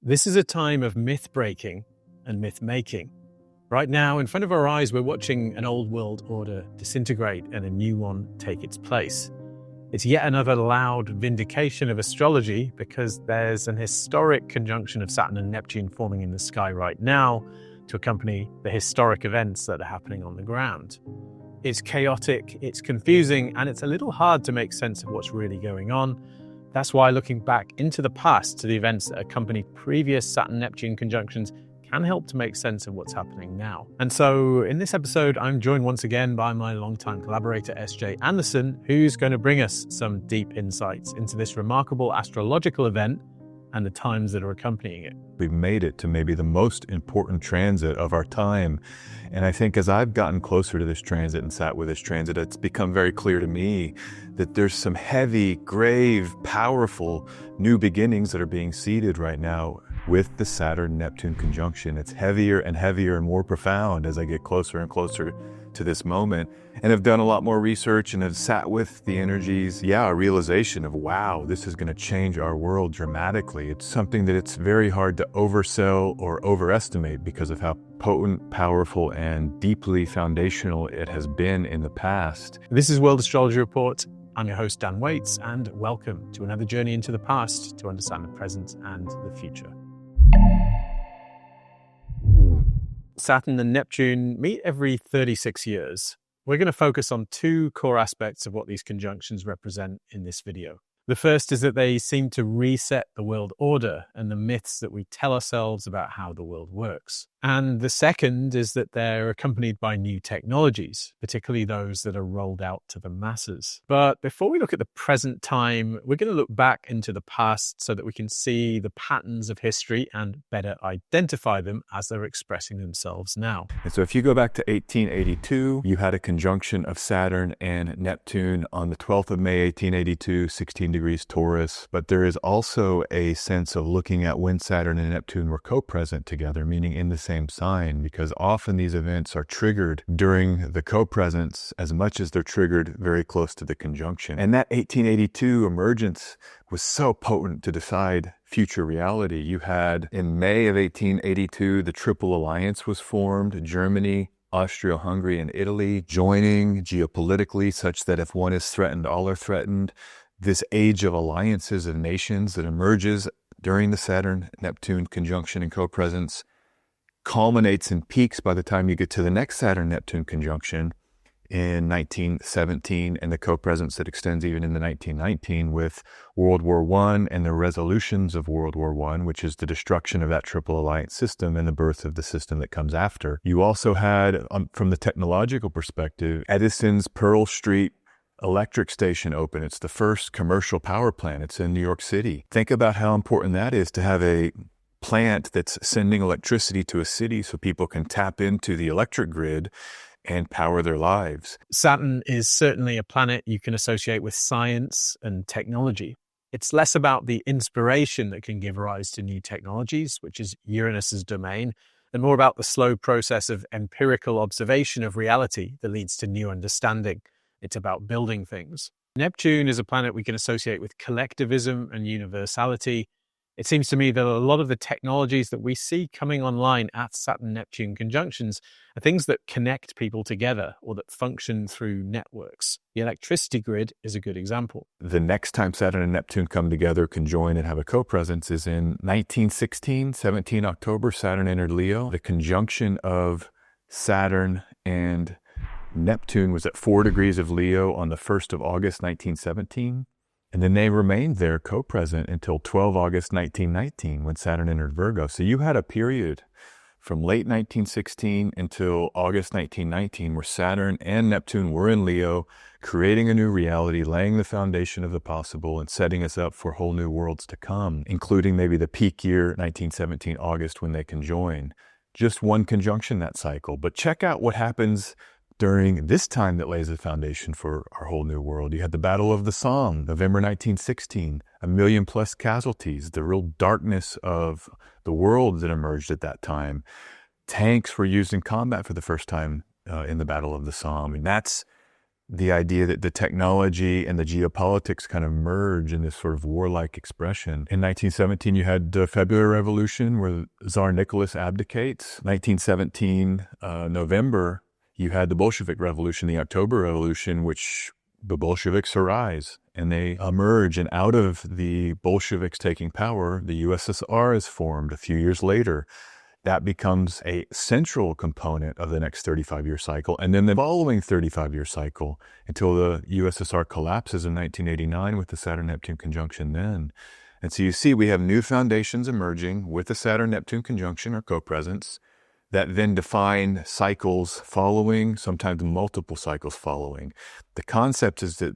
This is a time of myth breaking and myth making. Right now, in front of our eyes, we're watching an old world order disintegrate and a new one take its place. It's yet another loud vindication of astrology because there's an historic conjunction of Saturn and Neptune forming in the sky right now to accompany the historic events that are happening on the ground. It's chaotic, it's confusing, and it's a little hard to make sense of what's really going on. That's why looking back into the past to the events that accompanied previous Saturn-Neptune conjunctions can help to make sense of what's happening now. And so in this episode, I'm joined once again by my longtime collaborator, S.J. Anderson, who's going to bring us some deep insights into this remarkable astrological event and the times that are accompanying it. We've made it to maybe the most important transit of our time. And I think as I've gotten closer to this transit and sat with this transit, it's become very clear to me that there's some heavy, grave, powerful new beginnings that are being seeded right now with the Saturn-Neptune conjunction. It's heavier and heavier and more profound as I get closer and closer to this moment, and have done a lot more research and have sat with the energies. A realization of, wow, this is going to change our world dramatically. It's something that it's very hard to oversell or overestimate because of how potent, powerful, and deeply foundational it has been in the past. This is World Astrology Report. I'm your host, Dan Waits, and welcome to another journey into the past to understand the present and the future. Saturn and Neptune meet every 36 years. We're going to focus on two core aspects of what these conjunctions represent in this video. The first is that they seem to reset the world order and the myths that we tell ourselves about how the world works. And the second is that they're accompanied by new technologies, particularly those that are rolled out to the masses. But before we look at the present time, we're going to look back into the past so that we can see the patterns of history and better identify them as they're expressing themselves now. And so if you go back to 1882, you had a conjunction of Saturn and Neptune on the 12th of May, 1882, 16 degrees Taurus. But there is also a sense of looking at when Saturn and Neptune were co-present together, meaning in the same sign, because often these events are triggered during the co-presence as much as they're triggered very close to the conjunction. And that 1882 emergence was so potent to decide future reality. You had, in May of 1882, the Triple Alliance was formed, Germany, Austria-Hungary, and Italy joining geopolitically such that if one is threatened, all are threatened. This age of alliances of nations that emerges during the Saturn-Neptune conjunction and co-presence culminates and peaks by the time you get to the next Saturn-Neptune conjunction in 1917 and the co-presence that extends even into 1919 with World War I and the resolutions of World War I, which is the destruction of that Triple Alliance system and the birth of the system that comes after. You also had, from the technological perspective, Edison's Pearl Street electric station open. It's the first commercial power plant. It's in New York City. Think about how important that is to have a plant that's sending electricity to a city so people can tap into the electric grid and power their lives. Saturn is certainly a planet you can associate with science and technology. It's less about the inspiration that can give rise to new technologies, which is Uranus's domain, and more about the slow process of empirical observation of reality that leads to new understanding. It's about building things. Neptune is a planet we can associate with collectivism and universality. It seems to me that a lot of the technologies that we see coming online at Saturn-Neptune conjunctions are things that connect people together or that function through networks. The electricity grid is a good example. The next time Saturn and Neptune come together, conjoin, and have a co-presence is in 1916, 17 October, Saturn entered Leo. The conjunction of Saturn and Neptune was at 4 degrees of Leo on the 1st of August, 1917. And then they remained there co-present until 12 August 1919 when Saturn entered Virgo. So you had a period from late 1916 until August 1919 where Saturn and Neptune were in Leo, creating a new reality, laying the foundation of the possible and setting us up for whole new worlds to come, including maybe the peak year, 1917 August, when they conjoin. Just one conjunction that cycle. But check out what happens during this time that lays the foundation for our whole new world. You had the Battle of the Somme, November 1916, 1 million plus casualties, the real darkness of the world that emerged at that time. Tanks were used in combat for the first time in the Battle of the Somme. And that's the idea that the technology and the geopolitics kind of merge in this sort of warlike expression. In 1917, you had the February Revolution where Tsar Nicholas abdicates. 1917, November, you had the Bolshevik Revolution, the October Revolution, which the Bolsheviks arise and they emerge. And out of the Bolsheviks taking power, the USSR is formed a few years later. That becomes a central component of the next 35-year cycle. And then the following 35-year cycle until the USSR collapses in 1989 with the Saturn Neptune Conjunction then. And so you see we have new foundations emerging with the Saturn Neptune Conjunction or co-presence that then define cycles following, sometimes multiple cycles following. The concept is that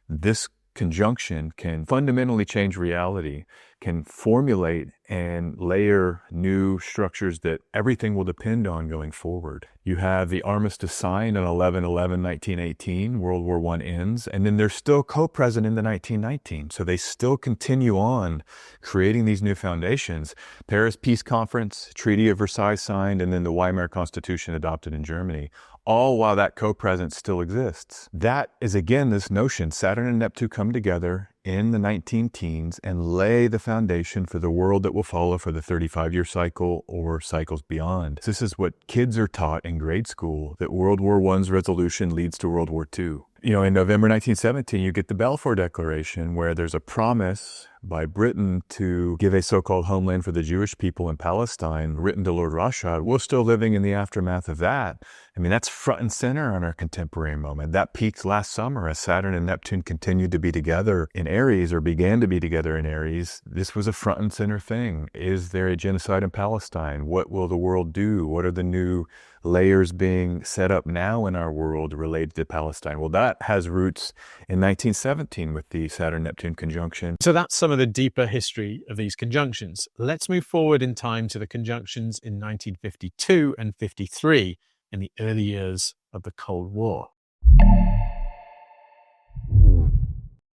this conjunction can fundamentally change reality, can formulate and layer new structures that everything will depend on going forward. You have the armistice signed on 11/11/1918, World War I ends, and then they're still co-present in the 1919. So they still continue on creating these new foundations. Paris Peace Conference, Treaty of Versailles signed, and then the Weimar Constitution adopted in Germany. All while that co-presence still exists. That is, again, this notion, Saturn and Neptune come together in the 19-teens and lay the foundation for the world that will follow for the 35-year cycle or cycles beyond. This is what kids are taught in grade school, that World War I's resolution leads to World War II. You know, in November 1917, you get the Balfour Declaration, where there's a promise by Britain to give a so-called homeland for the Jewish people in Palestine, written to Lord Rothschild. We're still living in the aftermath of that. I mean, that's front and center on our contemporary moment. That peaked last summer as Saturn and Neptune continued to be together in Aries, or began to be together in Aries. This was a front and center thing. Is there a genocide in Palestine? What will the world do? What are the new layers being set up now in our world related to Palestine? Well, that has roots in 1917 with the Saturn-Neptune conjunction. So that's some of the deeper history of these conjunctions. Let's move forward in time to the conjunctions in 1952 and 53 in the early years of the Cold War.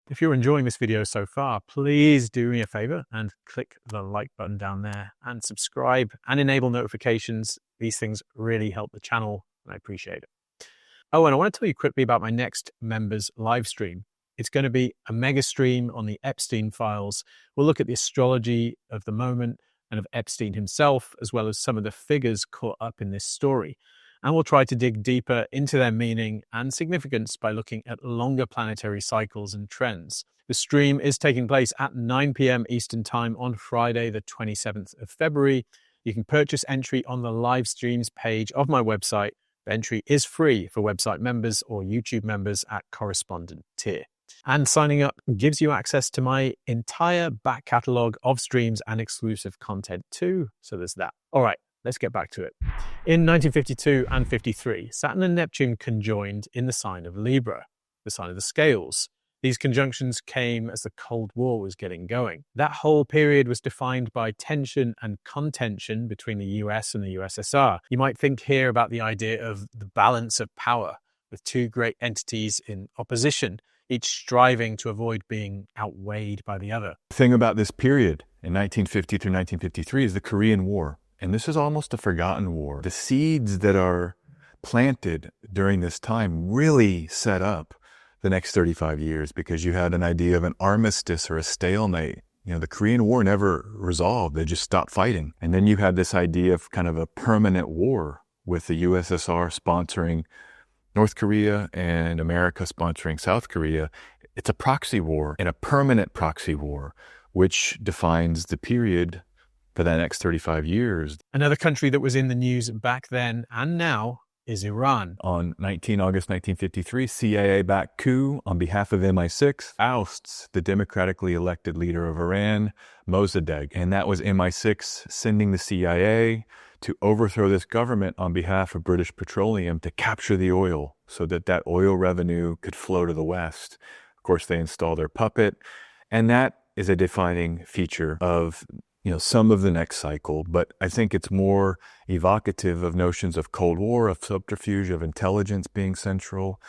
If you're enjoying this video so far, please do me a favor and click the like button down there and subscribe and enable notifications. These things really help the channel and I appreciate it. Oh, and I want to tell you quickly about my next members live stream. It's going to be a mega stream on the Epstein Files. We'll look at the astrology of the moment and of Epstein himself, as well as some of the figures caught up in this story. And we'll try to dig deeper into their meaning and significance by looking at longer planetary cycles and trends. The stream is taking place at 9 p.m. Eastern Time on Friday, the 27th of February. You can purchase entry on the live streams page of my website. The entry is free for website members or YouTube members at correspondent tier. And signing up gives you access to my entire back catalogue of streams and exclusive content too. So there's that. All right. Let's get back to it. In 1952 and 53, Saturn and Neptune conjoined in the sign of Libra, the sign of the scales. These conjunctions came as the Cold War was getting going. That whole period was defined by tension and contention between the US and the USSR. You might think here about the idea of the balance of power, with two great entities in opposition, each striving to avoid being outweighed by the other. The thing about this period in 1950 through 1953 is the Korean War. And this is almost a forgotten war. The seeds that are planted during this time really set up the next 35 years, because you had an idea of an armistice or a stalemate. You know, the Korean War never resolved. They just stopped fighting. And then you had this idea of kind of a permanent war with the USSR sponsoring North Korea and America sponsoring South Korea. It's a proxy war, and a permanent proxy war, which defines the period for that next 35 years. Another country that was in the news back then and now is Iran. On 19 August 1953, CIA-backed coup on behalf of MI6 ousts the democratically elected leader of Iran, Mossadegh. And that was MI6 sending the CIA to overthrow this government on behalf of British Petroleum to capture the oil so that that oil revenue could flow to the West. Of course, they install their puppet. And that is a defining feature of some of the next cycle, but I think it's more evocative of notions of Cold War, of subterfuge, of intelligence being central,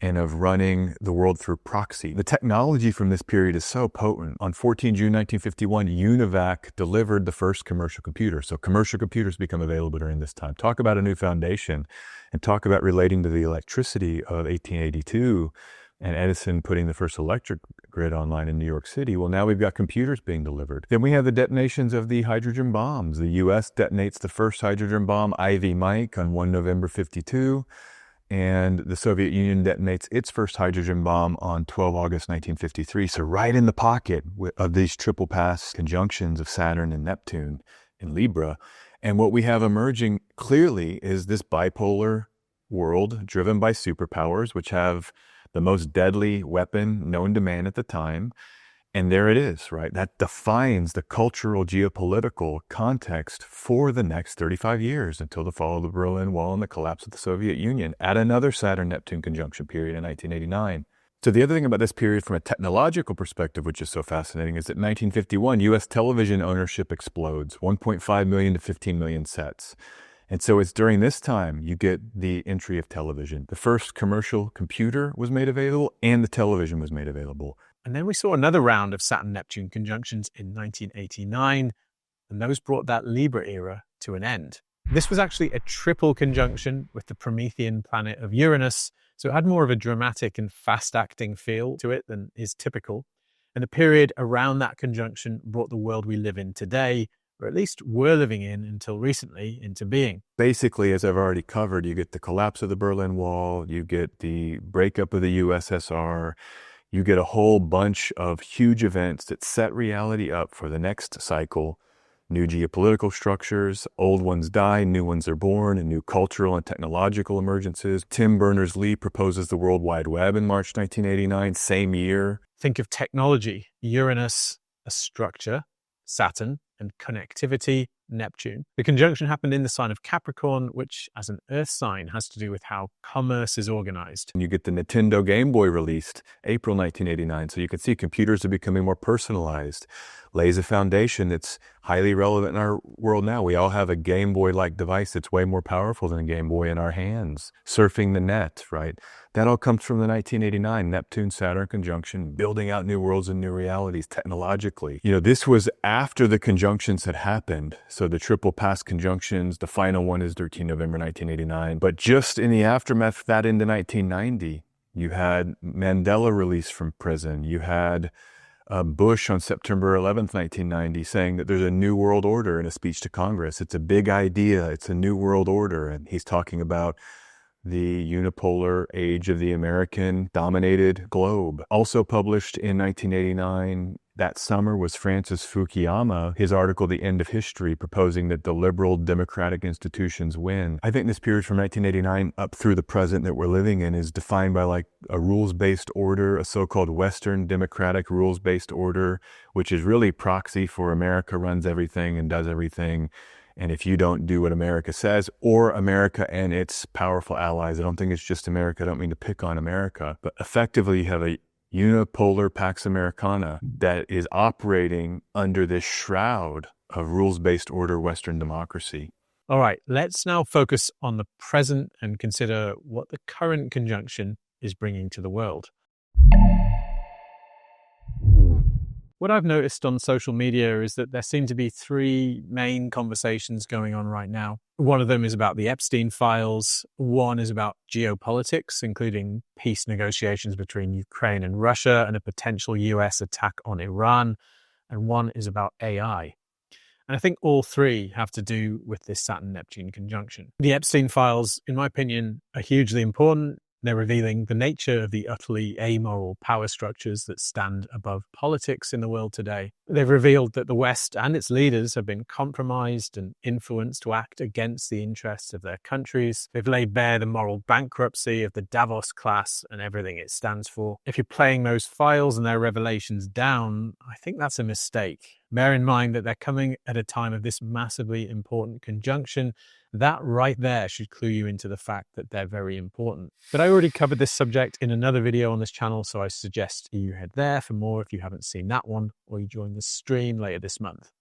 and of running the world through proxy. The technology from this period is so potent. On 14 June 1951, UNIVAC delivered the first commercial computer. So commercial computers become available during this time. Talk about a new foundation, and talk about relating to the electricity of 1882 and Edison putting the first electric grid online in New York City. Well, now we've got computers being delivered. Then we have the detonations of the hydrogen bombs. The US detonates the first hydrogen bomb, Ivy Mike, on 1 November 52. And the Soviet Union detonates its first hydrogen bomb on 12 August 1953. So right in the pocket of these triple pass conjunctions of Saturn and Neptune in Libra. And what we have emerging clearly is this bipolar world driven by superpowers, which have the most deadly weapon known to man at the time. And there it is, right? That defines the cultural geopolitical context for the next 35 years until the fall of the Berlin Wall and the collapse of the Soviet Union at another Saturn-Neptune conjunction period in 1989. So the other thing about this period from a technological perspective, which is so fascinating, is that in 1951, US television ownership explodes, 1.5 million to 15 million sets. And so it's during this time you get the entry of television. The first commercial computer was made available and the television was made available. And then we saw another round of Saturn-Neptune conjunctions in 1989, and those brought that Libra era to an end. This was actually a triple conjunction with the Promethean planet of Uranus, so it had more of a dramatic and fast-acting feel to it than is typical. And the period around that conjunction brought the world we live in today, or at least were living in until recently, into being. Basically, as I've already covered, you get the collapse of the Berlin Wall, you get the breakup of the USSR, you get a whole bunch of huge events that set reality up for the next cycle. New geopolitical structures, old ones die, new ones are born, and new cultural and technological emergences. Tim Berners-Lee proposes the World Wide Web in March 1989, same year. Think of technology, Uranus, a structure, Saturn, and connectivity, Neptune. The conjunction happened in the sign of Capricorn, which as an earth sign has to do with how commerce is organized. And you get the Nintendo Game Boy released April 1989. So you can see computers are becoming more personalized. Lays a foundation that's highly relevant in our world now. We all have a Game Boy-like device that's way more powerful than a Game Boy in our hands. Surfing the net, right? That all comes from the 1989 Neptune-Saturn conjunction, building out new worlds and new realities technologically. You know, this was after the conjunctions had happened. So the triple pass conjunctions, the final one is 13 November 1989. But just in the aftermath of that into 1990, you had Mandela released from prison. You had Bush on September 11th, 1990, saying that there's a new world order in a speech to Congress. It's a big idea. It's a new world order. And he's talking about the unipolar age of the American-dominated globe. Also published in 1989, that summer, was Francis Fukuyama, his article, The End of History, proposing that the liberal democratic institutions win. I think this period from 1989 up through the present that we're living in is defined by like a rules-based order, a so-called Western democratic rules-based order, which is really proxy for America runs everything and does everything. And if you don't do what America says, or America and its powerful allies, I don't think it's just America, I don't mean to pick on America, but effectively you have a unipolar Pax Americana that is operating under this shroud of rules-based order Western democracy. All right, let's now focus on the present and consider what the current conjunction is bringing to the world. What I've noticed on social media is that there seem to be three main conversations going on right now. One of them is about the Epstein Files. One is about geopolitics, including peace negotiations between Ukraine and Russia and a potential US attack on Iran. And one is about AI. And I think all three have to do with this Saturn-Neptune conjunction. The Epstein Files, in my opinion, are hugely important. They're revealing the nature of the utterly amoral power structures that stand above politics in the world today. They've revealed that the West and its leaders have been compromised and influenced to act against the interests of their countries. They've laid bare the moral bankruptcy of the Davos class and everything it stands for. If you're playing those files and their revelations down, I think that's a mistake. Bear in mind that they're coming at a time of this massively important conjunction. That right there should clue you into the fact that they're very important. But I already covered this subject in another video on this channel, so I suggest you head there for more if you haven't seen that one, or you join the stream later this month.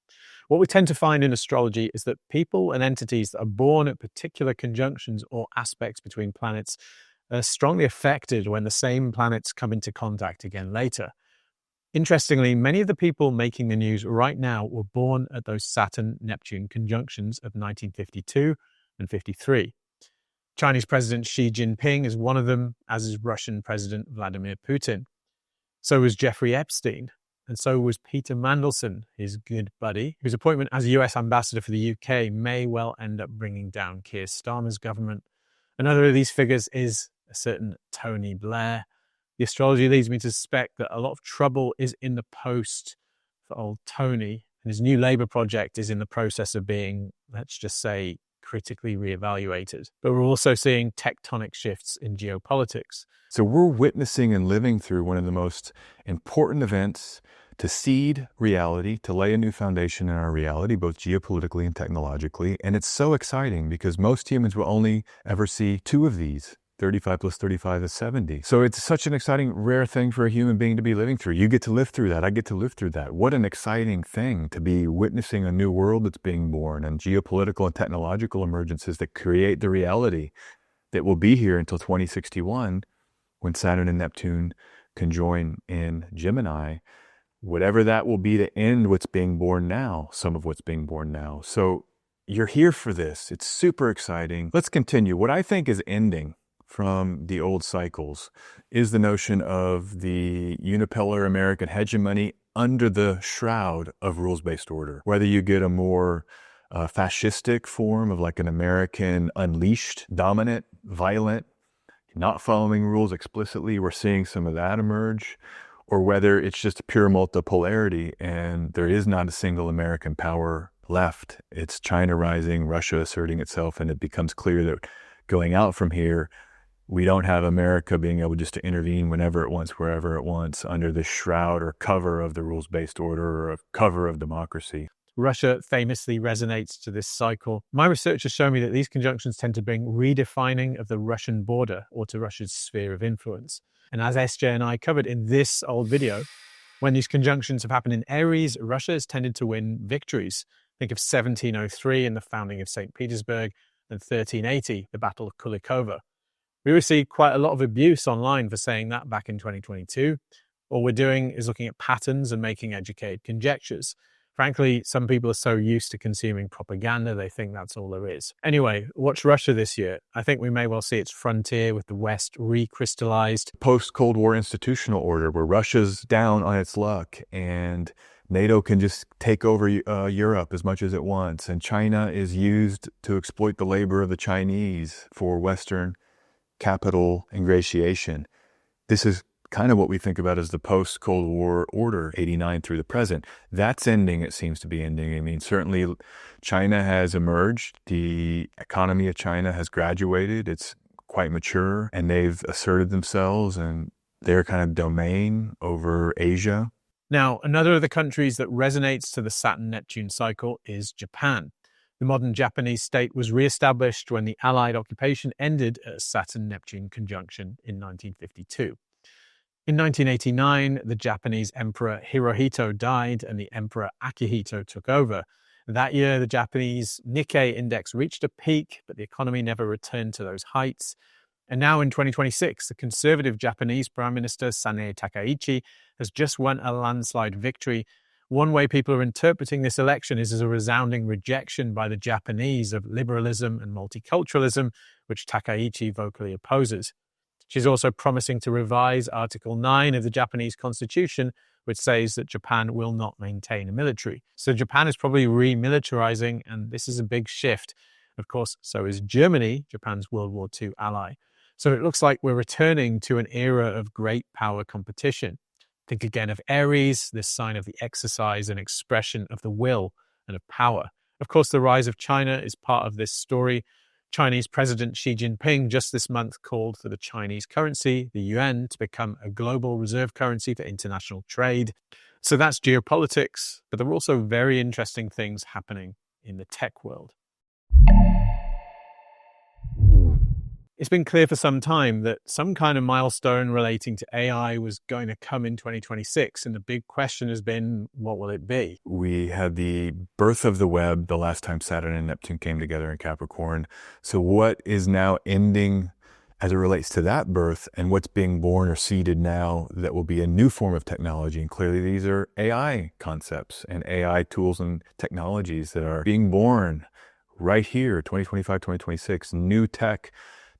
What we tend to find in astrology is that people and entities that are born at particular conjunctions or aspects between planets are strongly affected when the same planets come into contact again later. Interestingly, many of the people making the news right now were born at those Saturn Neptune conjunctions of 1952 and 53. Chinese President Xi Jinping is one of them, as is Russian President Vladimir Putin. So was Jeffrey Epstein, and so was Peter Mandelson, his good buddy, whose appointment as US ambassador for the UK may well end up bringing down Keir Starmer's government. Another of these figures is a certain Tony Blair. The astrology leads me to suspect that a lot of trouble is in the post for old Tony, and his new Labour project is in the process of being, let's just say, critically reevaluated. But we're also seeing tectonic shifts in geopolitics. So we're witnessing and living through one of the most important events to seed reality, to lay a new foundation in our reality, both geopolitically and technologically. And it's so exciting because most humans will only ever see two of these. 35 plus 35 is 70. So it's such an exciting, rare thing for a human being to be living through. You get to live through that. I get to live through that. What an exciting thing to be witnessing a new world that's being born and geopolitical and technological emergences that create the reality that will be here until 2061 when Saturn and Neptune conjoin in Gemini. Whatever that will be to end what's being born now, some of what's being born now. So you're here for this. It's super exciting. Let's continue. What I think is ending from the old cycles is the notion of the unipolar American hegemony under the shroud of rules-based order. Whether you get a more fascistic form of like an American unleashed, dominant, violent, not following rules explicitly, we're seeing some of that emerge, or whether it's just pure multipolarity and there is not a single American power left. It's China rising, Russia asserting itself, and it becomes clear that going out from here, we don't have America being able just to intervene whenever it wants, wherever it wants, under the shroud or cover of the rules-based order or a cover of democracy. Russia famously resonates to this cycle. My research has shown me that these conjunctions tend to bring redefining of the Russian border or to Russia's sphere of influence. And as SJ and I covered in this old video, when these conjunctions have happened in Aries, Russia has tended to win victories. Think of 1703 and the founding of St. Petersburg, and 1380, the Battle of Kulikovo. We received quite a lot of abuse online for saying that back in 2022. All we're doing is looking at patterns and making educated conjectures. Frankly, some people are so used to consuming propaganda, they think that's all there is. Anyway, watch Russia this year. I think we may well see its frontier with the West recrystallized. Post-Cold War institutional order where Russia's down on its luck and NATO can just take over Europe as much as it wants. And China is used to exploit the labor of the Chinese for Western capital ingratiation. This is kind of what we think about as the post-Cold War order, 89 through the present. That's ending, it seems to be ending. I mean, certainly China has emerged. The economy of China has graduated. It's quite mature, and they've asserted themselves and their kind of domain over Asia. Now, another of the countries that resonates to the Saturn-Neptune cycle is Japan. The modern Japanese state was re-established when the Allied occupation ended at Saturn-Neptune conjunction in 1952. In 1989, the Japanese Emperor Hirohito died and the Emperor Akihito took over. That year, the Japanese Nikkei index reached a peak, but the economy never returned to those heights. And now in 2026, the conservative Japanese Prime Minister Sanae Takaichi has just won a landslide victory. One way people are interpreting this election is as a resounding rejection by the Japanese of liberalism and multiculturalism, which Takaichi vocally opposes. She's also promising to revise Article 9 of the Japanese Constitution, which says that Japan will not maintain a military. So Japan is probably remilitarizing, and this is a big shift. Of course, so is Germany, Japan's World War II ally. So it looks like we're returning to an era of great power competition. Think again of Aries, this sign of the exercise and expression of the will and of power. Of course, the rise of China is part of this story. Chinese President Xi Jinping just this month called for the Chinese currency, the yuan, to become a global reserve currency for international trade. So that's geopolitics, but there are also very interesting things happening in the tech world. It's been clear for some time that some kind of milestone relating to AI was going to come in 2026. And the big question has been, what will it be? We had the birth of the web the last time Saturn and Neptune came together in Capricorn. So what is now ending as it relates to that birth and what's being born or seeded now that will be a new form of technology. And clearly these are AI concepts and AI tools and technologies that are being born right here, 2025, 2026, new tech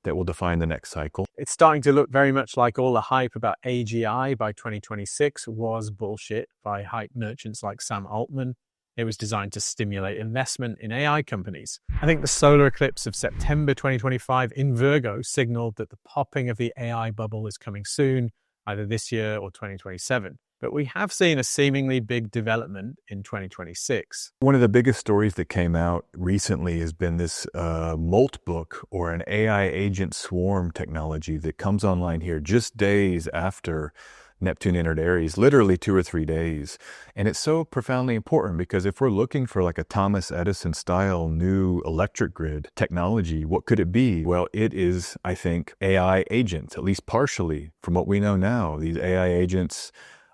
that will define the next cycle. It's starting to look very much like all the hype about AGI by 2026 was bullshit by hype merchants like Sam Altman. It was designed to stimulate investment in AI companies. I think the solar eclipse of September 2025 in Virgo signaled that the popping of the AI bubble is coming soon, either this year or 2027. But we have seen a seemingly big development in 2026. One of the biggest stories that came out recently has been this Molt book, or an AI agent swarm technology that comes online here just days after Neptune entered Aries, literally 2 or 3 days. And it's so profoundly important because if we're looking for like a Thomas Edison style new electric grid technology, what could it be? Well, it is, I think, AI agents, at least partially from what we know now. These AI agents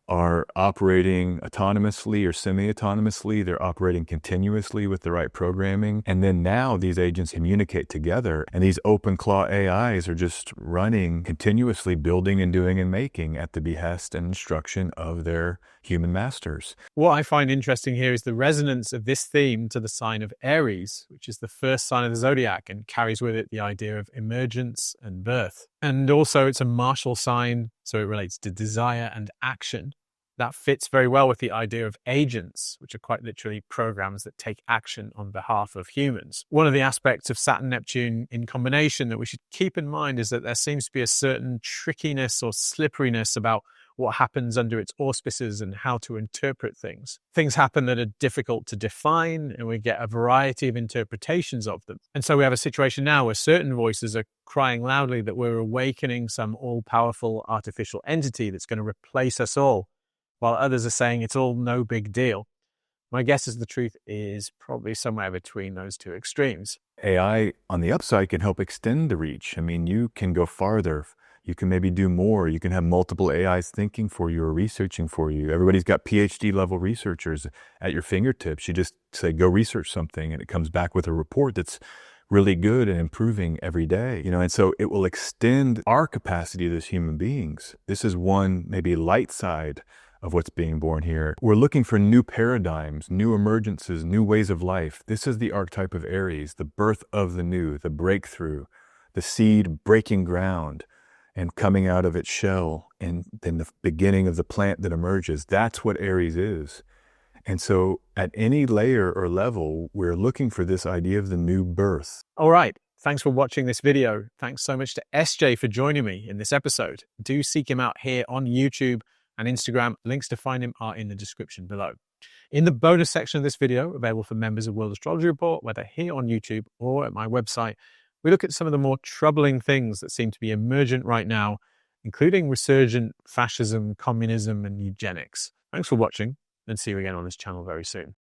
are operating autonomously or semi-autonomously. They're operating continuously with the right programming. And then now these agents communicate together, and these open claw AIs are just running continuously, building and doing and making at the behest and instruction of their human masters. What I find interesting here is the resonance of this theme to the sign of Aries, which is the first sign of the zodiac and carries with it the idea of emergence and birth. And also it's a martial sign, so it relates to desire and action. That fits very well with the idea of agents, which are quite literally programs that take action on behalf of humans. One of the aspects of Saturn-Neptune in combination that we should keep in mind is that there seems to be a certain trickiness or slipperiness about what happens under its auspices and how to interpret things. Things happen that are difficult to define, and we get a variety of interpretations of them. And so we have a situation now where certain voices are crying loudly that we're awakening some all-powerful artificial entity that's going to replace us all, while others are saying it's all no big deal. My guess is the truth is probably somewhere between those two extremes. AI on the upside can help extend the reach. I mean, you can go farther. You can maybe do more. You can have multiple AIs thinking for you or researching for you. Everybody's got PhD level researchers at your fingertips. You just say, go research something, and it comes back with a report that's really good and improving every day, and so it will extend our capacity as human beings. This is one maybe light side of what's being born here. We're looking for new paradigms, new emergences, new ways of life. This is the archetype of Aries, the birth of the new, the breakthrough, the seed breaking ground and coming out of its shell, and then the beginning of the plant that emerges. That's what Aries is. And so at any layer or level, we're looking for this idea of the new birth. All right. Thanks for watching this video. Thanks so much to SJ for joining me in this episode. Do seek him out here on YouTube and Instagram. Links to find him are in the description below. In the bonus section of this video, available for members of World Astrology Report, whether here on YouTube or at my website, we look at some of the more troubling things that seem to be emergent right now, including resurgent fascism, communism, and eugenics. Thanks for watching, and see you again on this channel very soon.